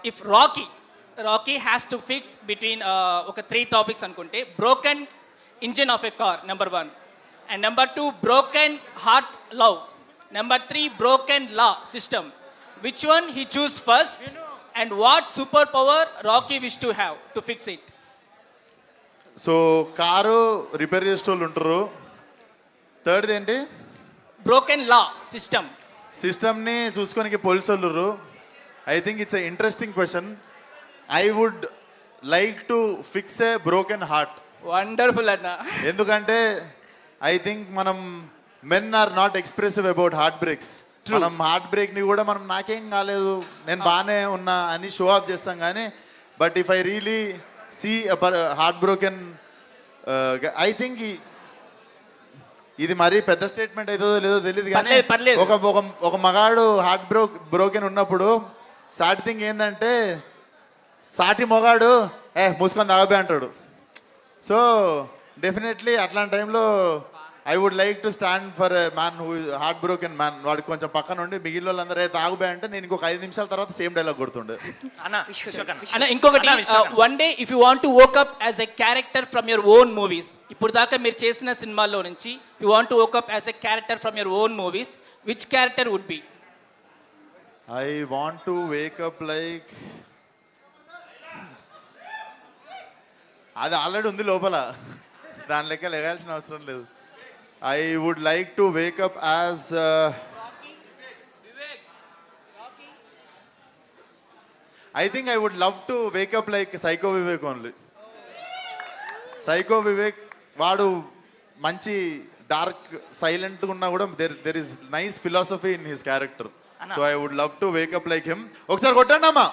If Rocky has to fix between ఒక 3 topics అనుకుంటే broken engine of a car number 1, and number 2 broken heart love, number 3 broken law system. Which one he choose first and what super power Rocky wish to have to fix it? So car repair చేసే వాళ్ళు ఉంటారు. థర్డ్ది ఏంటి? Broken law సిస్టమ్ని చూసుకోనికి police వాళ్ళు. I think it's a interesting question. I would like to fix A broken heart. Wonderful అన్న. ఎందుకంటే ఐ థింక్ మనం men are not expressive about heart breaks. మనం హార్ట్ బ్రేక్ని కూడా మనం నాకేం కాలేదు, నేను బాగానే ఉన్నా అని షో ఆఫ్ చేస్తాం. కానీ but if I really see heart broken, I think ఇది మరీ పెద్ద స్టేట్మెంట్ అవుతుందో లేదో తెలియదు కానీ ఒక మగాడు హార్ట్ బ్రోకెన్ ఉన్నప్పుడు సాటి థింగ్ ఏంటంటే సాటి మొగాడు మూసుకొని తాగబే అంటాడు. సో డెఫినెట్లీ అట్లాంటి టైంలో I would like to stand for man who heart broken man. వాడికి కొంచెం పక్కన ఉండి మిగిలిన వాళ్ళందరూ తాగుబే అంటే నేను ఇంకొక 5 నిమిషాల తర్వాత సేమ్ డైలాగ్ కొడుతుండే. అన్న ఇంకొకటి, one day if you want to woke up as a character from your own movies, ఇప్పుడు దాకా మీరు చేసిన సినిమాల్లో నుంచి you want to woke up as a character from your own movies, which character would be? I want to wake up like, అది already ఉంది లోపల, దాని లెక్క లెగాల్సిన అవసరం లేదు. I would like to wake up as I think I would love to wake up like psycho Vivek only. Psycho Vivek వాడు మంచి డార్క్ సైలెంట్గా ఉన్నా కూడా there is nice philosophy in his character. So I would love to wake up like him. ఒకసారి కొట్టండి అమ్మా.